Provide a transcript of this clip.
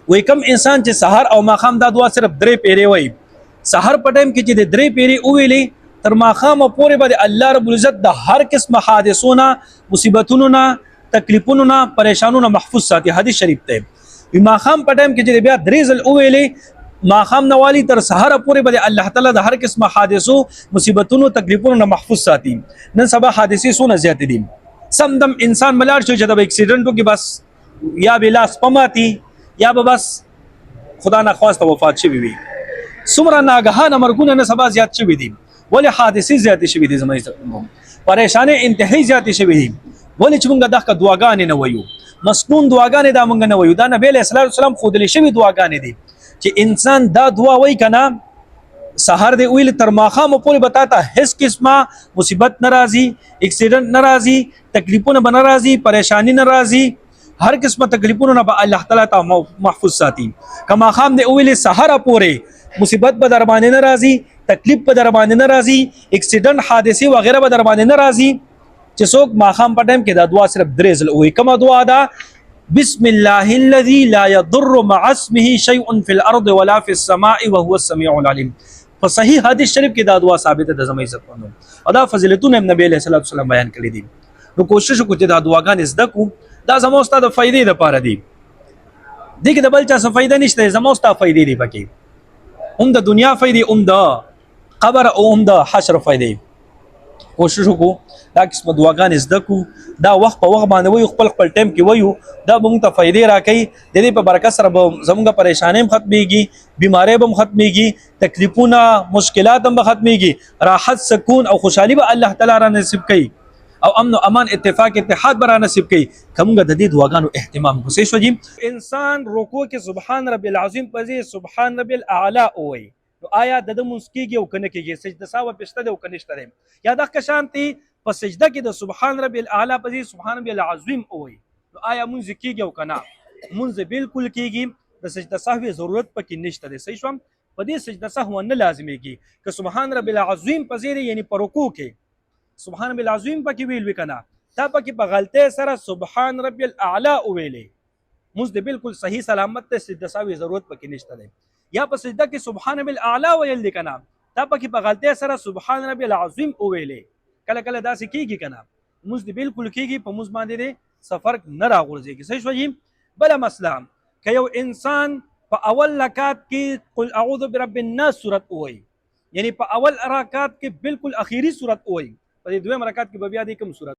وای کم انسان چې سحر او ماخام دا دعا صرف درې پیری وای سحر په ټایم کې چې د درې پیری ویلې تر ماخام پورې باندې الله رب العزت د هر قسم حادثونو مصیبتونو نه تکلیفونو نه پریشانونو محفوظ ساتي. حدیث شریف ته ماخام په ټایم کې چې بیا درې ځل ویلې ماخام نوالی تر سحر پورې باندې الله تعالی د هر قسم حادثو مصیبتونو تکلیفونو نه محفوظ ساتي. نن سبا حادثې سونه زیات دي سم دم انسان ملار شو چې د اکسیډنټو کې بس یا بلا سپماتی یا به بس خدا نه خواسته وفات شي وي څومره ناګهانه مرګونه نه سبا زیات شوي دي ولې حادثې زیات شوي دي زموږ پریشانې انتهایی زیات شوي دي ولې چې موږ دغه دعاګانې نه وایو مسنون دعاګانې دا موږ نه وایو دا نبی علیه السلام خودلې شوي دعاګانې دي چې انسان دا دعا وایي کنه سحر دی ویل تر ماخام پورې بتاتا هیڅ قسمه مصیبت ناراضي اکسیډنټ ناراضي تکلیفونه بناراضي پریشانی ناراضي هر قسمه تکلیفونو نه به الله تعالی ته محفوظ ساتي. کما خام دی ویل سحر پورې مصیبت به در باندې ناراضي تکلیف به در باندې ناراضي اکسیډنټ حادثه وغیرہ به در باندې ناراضي چې څوک ماخام په ټایم کې دا دعا صرف درې ځل وایي. کما دعا دا بسم الله الذي لا يضر مع اسمه شيء في الارض ولا في السماء وهو السميع العليم. په صحیح حدیث شریف کې دا دعا ثابته ده زموږ څخه او دا فضیلتونه نبی علیہ السلام بیان کړی دي. نو کوشش وکړو چې دا دعاګانې زده کو دا زموږ ستاسو د فائدې لپاره دي دغه د بل چا څه فائدہ نشته زموږ ستاسو فائدې دي پکې هم د دنیا فائدې هم د قبر او هم د حشر فائدې. کوشش وکړو دا قسم دعاګانې زده کو دا وخت په وخت باندې وي خپل ټایم کې وایو دا به موږ ته فائدې راکړي د دې په برکت سره به زموږ پریشانې هم ختميږي بیماری به هم ختميږي تکلیفونه مشکلات هم ختميږي راحت سکون او خوشحالي به الله تعالی را نصیب کړي او امن و امان اتفاق اتحاد برا نصیب کړي. کومه د دې دعاګانو اهتمام کوشش وجي انسان رکوع کې سبحان رب العظیم پځي سبحان رب الاعلى وي نو آیا د مسکیږي او کنه کېږي سجده ساوه پښته د او کنيشته یا د شانتي په سجده کې د سبحان رب الاعلى پځي سبحان رب العظیم وي نو آیا مونږ کېږي او کنه مونږ بالکل کېږي د سجده سهو ضرورت پکې نشته دی. صحیح شوم په دې سجده سهو نه لازميږي که سبحان رب العظیم پځي یعنی پر رکوع کې سبحان رب العظیم پکې ویل وکنا تا پکې په غلطه سره سبحان رب الاعلى ویلې موږ د بالکل صحیح سلامت ته سجده ساوي ضرورت پکې نشته دی. یا په سجده کې سبحان رب الاعلى ویل وکنا تا پکې په غلطه سره سبحان رب العظیم ویلې کله کله داسې کیږي کنه موږ د بالکل کیږي په موږ باندې سفر نه راغورځي. صحیح شوی بل مسله که یو انسان په اول رکعت کې قل اعوذ برب الناس سورت وایي یعنی په اول رکعت کې بالکل اخیری سورت وایي په دې دویم رکعت کې به بیا دې کوم سورت